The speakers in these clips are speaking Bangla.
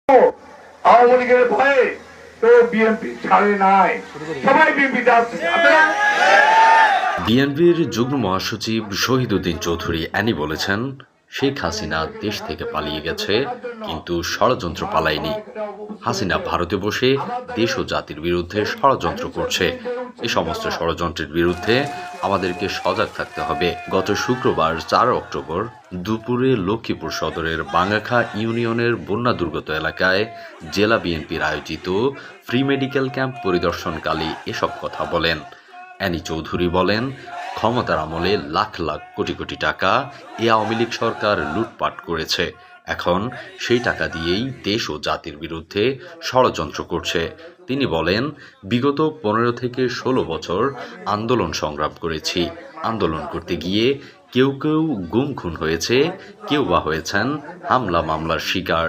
আওয়ামী লীগের ভয়ে তো বিএনপি ছাড়ে নাই, সবাই বিএনপি যাচ্ছে। বিএনপির যুগ্ম মহাসচিব শহীদউদ্দিন চৌধুরী অ্যানি বলেছেন, শেখ হাসিনা দেশ থেকে পালিয়ে গেছে, কিন্তু ষড়যন্ত্র পালায়নি। হাসিনা ভারতে বসে দেশ ও জাতির বিরুদ্ধে ষড়যন্ত্র করছে। এ সমস্ত ষড়যন্ত্রের বিরুদ্ধে আমাদেরকে সজাগ থাকতে হবে। গত শুক্রবার 4 অক্টোবর দুপুরে লক্ষ্মীপুর সদরের বাঙ্গাখা ইউনিয়নের বন্যা দুর্গত এলাকায় জেলা বিএনপির আয়োজিত ফ্রি মেডিকেল ক্যাম্প পরিদর্শনকালে এসব কথা বলেন। অ্যানি চৌধুরী বলেন, ক্ষমতার আমলে লাখ লাখ কোটি কোটি টাকা এ আওয়ামী লীগ সরকার লুটপাট করেছে। এখন সেই টাকা দিয়েই দেশ ও জাতির বিরুদ্ধে ষড়যন্ত্র করছে। তিনি বলেন, বিগত 15 থেকে 16 বছর আন্দোলন সংগ্রাম করেছি। আন্দোলন করতে গিয়ে কেউ কেউ গুম খুন হয়েছে, কেউ বা হয়েছেন হামলা মামলার শিকার।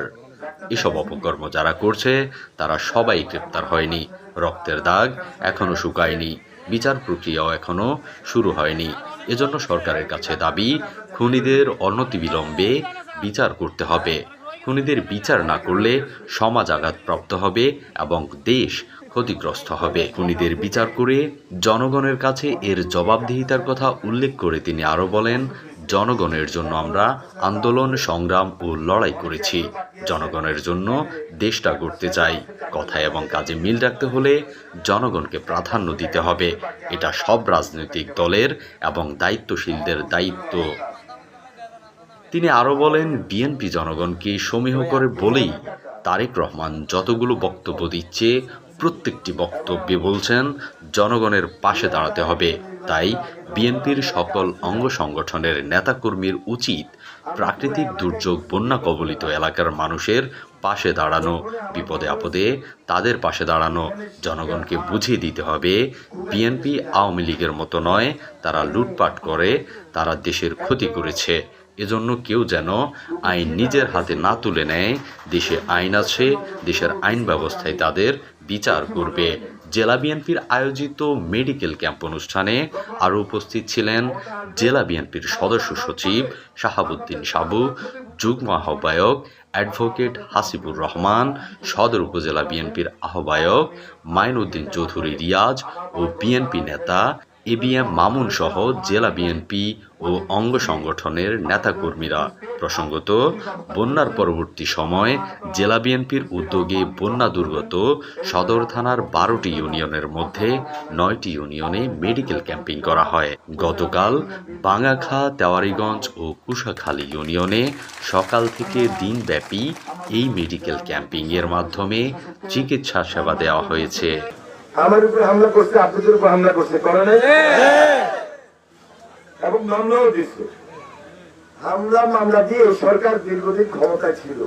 এসব অপকর্ম যারা করছে তারা সবাই গ্রেপ্তার হয়নি। রক্তের দাগ এখনো শুকায়নি। বিচার প্রক্রিয়াও এখনো শুরু হয়নি। এজন্য সরকারের কাছে দাবি, খুনিদের অনতিবিলম্বে বিচার করতে হবে। খুনিদের বিচার না করলে সমাজ আঘাতপ্রাপ্ত হবে এবং দেশ ক্ষতিগ্রস্ত হবে। খুনিদের বিচার করে জনগণের কাছে এর জবাবদিহিতার কথা উল্লেখ করে তিনি আরও বলেন, জনগণের জন্য আমরা আন্দোলন, সংগ্রাম ও লড়াই করেছি। জনগণের জন্য দেশটা গড়তে চাই। কথায় এবং কাজে মিল রাখতে হলে জনগণকে প্রাধান্য দিতে হবে। এটা সব রাজনৈতিক দলের এবং দায়িত্বশীলদের দায়িত্ব। তিনি আরও বলেন, বিএনপি জনগণকে সমীহ করে বলেই তারেক রহমান যতগুলো বক্তব্য দিচ্ছে, প্রত্যেকটি বক্তব্যে বলছেন জনগণের পাশে দাঁড়াতে হবে। তাই বিএনপির সকল অঙ্গ সংগঠনের নেতাকর্মীর উচিত প্রাকৃতিক দুর্যোগ, বন্যা কবলিত এলাকার মানুষের পাশে দাঁড়ানো, বিপদে আপদে তাদের পাশে দাঁড়ানো। জনগণকে বুঝিয়ে দিতে হবে, বিএনপি আওয়ামী লীগের মতো নয়, তারা লুটপাট করে, তারা দেশের ক্ষতি করেছে। এজন্য কেউ যেন আইন নিজের হাতে না তুলে নেয়। দেশে আইন আছে, দেশের আইন ব্যবস্থায় তাদের বিচার করবে। জেলা বিএনপির আয়োজিত মেডিকেল ক্যাম্প অনুষ্ঠানে আরও উপস্থিত ছিলেন জেলা বিএনপির সদস্য সচিব শাহাবুদ্দিন সাবু, যুগ্ম আহ্বায়ক অ্যাডভোকেট হাসিবুর রহমান, সদর উপজেলা বিএনপির আহ্বায়ক মাইনুদ্দিন চৌধুরী রিয়াজ ও বিএনপি নেতা এবিএম মামুন সহ জেলা বিএনপি ও অঙ্গ সংগঠনের নেতাকর্মীরা। প্রসঙ্গত, বন্যার পরবর্তী সময় জেলা বিএনপির উদ্যোগে বন্যা দুর্গত সদর থানার 12টি ইউনিয়নের মধ্যে 9টি ইউনিয়নে মেডিকেল ক্যাম্পিং করা হয়। গতকাল বাঙ্গাখা, তেওয়ারীগঞ্জ ও কুশাখালী ইউনিয়নে সকাল থেকে দিনব্যাপী এই মেডিকেল ক্যাম্পিংয়ের মাধ্যমে চিকিৎসা সেবা দেওয়া হয়েছে। আমার উপরে হামলা করছে, আপনাদের উপর হামলা করছে, করে নাই? এবং মামলাও দিচ্ছে। মামলা দিয়ে সরকার দীর্ঘদিন ক্ষমতায় ছিল।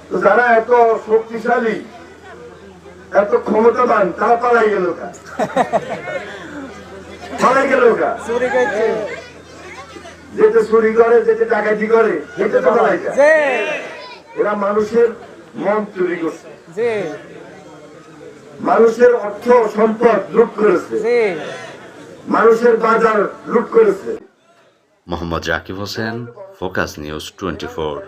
তো যারা এত শক্তিশালী, এত ক্ষমতাবান, তারা পালাই গেল কা? পালাই গেল কা? যেটা চুরি করে, যেটা ডাকাতি করে, সেটা তো পালাই যায়। এরা মানুষের মন চুরি করছে, মানুষের অর্থ সম্পদ লুট করেছে, মানুষের বাজার লুট করেছে। Mohammad Zakib Hossain, focus news 24।